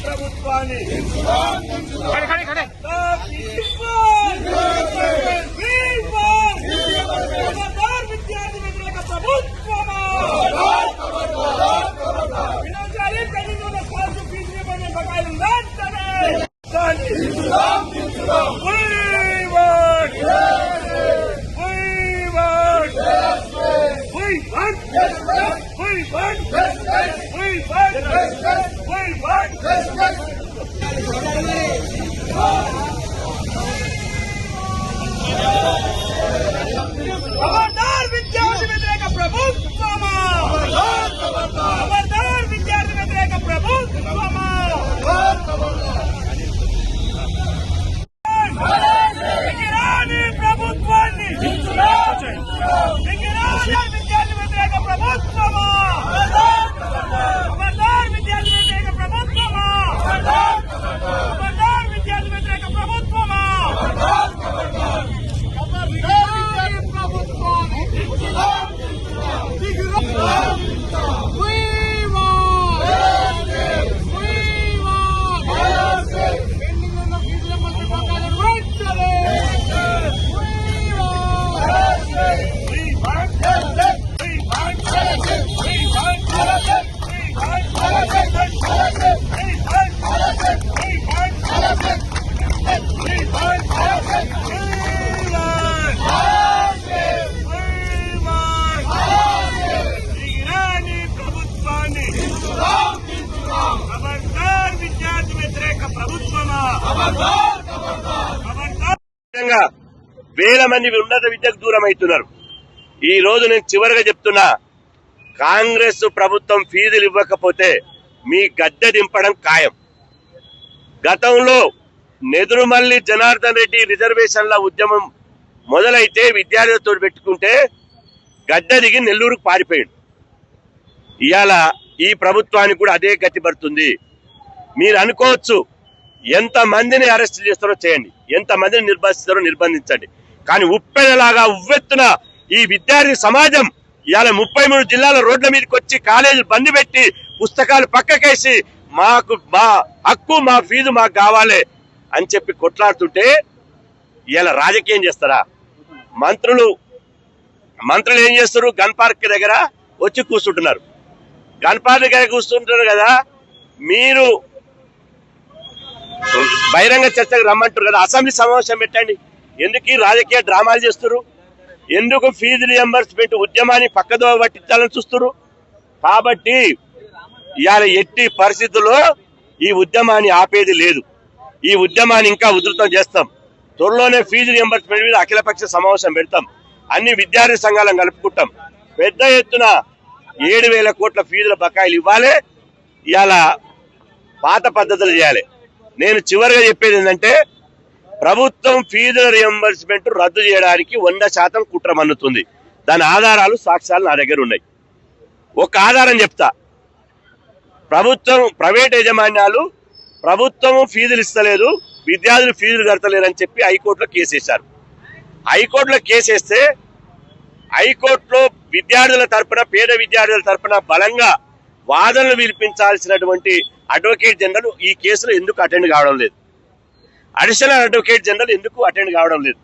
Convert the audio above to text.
ప్రభుత్వాన్ని విద్యార్థి వ్యతిరేక ప్రభుత్వమా బకాయిలు వెంటనే खबरदार विद्यार्थी व्यतिरेक ప్రభుత్వమా खबरदार विद्यार्थी व्यतिरेक ప్రభుత్వమా దిగిరాని ప్రభుత్వాన్ని దిగిరాని విద్యార్థి వ్యతిరేక ప్రభుత్వమా खबरदार विद्यार्थी व्यतिरेक ప్రభుత్వమా खबरदार विद्यार्थी व्यतिरेक ప్రభుత్వమా వేల మంది ఉన్నత విద్యకు దూరం అవుతున్నారు. ఈ రోజు నేను చివరిగా చెప్తున్నా, కాంగ్రెస్ ప్రభుత్వం ఫీజులు ఇవ్వకపోతే మీ గద్దె దింపడం ఖాయం. గతంలో నెదురుమల్లి జనార్దన్ రెడ్డి రిజర్వేషన్ల ఉద్యమం మొదలైతే విద్యార్థులతో పెట్టుకుంటే గద్దె దిగి నెల్లూరుకు పారిపోయింది. ఇవాళ ఈ ప్రభుత్వానికి కూడా అదే గతి పడుతుంది. మీరు అనుకోవచ్చు, ఎంత మందిని అరెస్ట్ చేస్తారో చేయండి, ఎంత మందిని నిర్బంధిస్తారో నిర్బంధించండి, కానీ ఉప్పెనలాగా ఉవ్వెత్తున ఈ విద్యార్థి సమాజం ఇవాళ 33 జిల్లాల రోడ్ల మీదకి వచ్చి కాలేజీలు బంద్ పెట్టి పుస్తకాలు పక్కకేసి మాకు మా హక్కు మా ఫీజు మాకు కావాలి అని చెప్పి కొట్లాడుతుంటే ఇవాళ రాజకీయం చేస్తారా? మంత్రులు ఏం చేస్తారు? గన్ పార్క్ దగ్గర వచ్చి కూర్చుంటున్నారు. గన్ పార్క్ దగ్గర కూర్చుంటున్నారు కదా, మీరు బహిరంగ చర్చకు రమ్మంటారు కదా, అసెంబ్లీ సమావేశం పెట్టండి. ఎందుకు ఈ రాజకీయ డ్రామాలు చేస్తారు? ఎందుకు ఫీజు రియంబర్స్మెంట్ ఉద్యమాన్ని పక్కదో పట్టించాలని చూస్తారు? కాబట్టి ఇవాళ ఎట్టి పరిస్థితుల్లో ఈ ఉద్యమాన్ని ఆపేది లేదు. ఈ ఉద్యమాన్ని ఇంకా ఉధృతం చేస్తాం. త్వరలోనే ఫీజు రియంబర్స్మెంట్ మీద అఖిలపక్ష సమావేశం పెడతాం. అన్ని విద్యార్థి సంఘాలను కలుపుకుంటాం. పెద్ద ఎత్తున 7,000 కోట్ల ఫీజుల బకాయిలు ఇవ్వాలి. ఇవాళ పాత పద్ధతులు చేయాలి. నేను చివరిగా చెప్పేది ఏంటంటే, ప్రభుత్వం ఫీజుల రియంబర్స్మెంట్ రద్దు చేయడానికి 100% కుట్ర మన్నుతుంది. దాని ఆధారాలు సాక్ష్యాలు నా దగ్గర ఉన్నాయి. ఒక ఆధారం చెప్తా. ప్రైవేట్ యాజమాన్యాలు ప్రభుత్వం ఫీజులు ఇస్తలేదు, విద్యార్థులు ఫీజులు కడతలేరని చెప్పి హైకోర్టులో కేసు వేశారు. హైకోర్టులో కేసు వేస్తే హైకోర్టులో విద్యార్థుల తరపున, పేద విద్యార్థుల తరపున బలంగా వాదనలు వినిపించాల్సినటువంటి అడ్వకేట్ జనరల్ ఈ కేసులో ఎందుకు అటెండ్ కావడం లేదు? అడిషనల్ అడ్వకేట్ జనరల్ ఎందుకు అటెండ్ కావడం లేదు?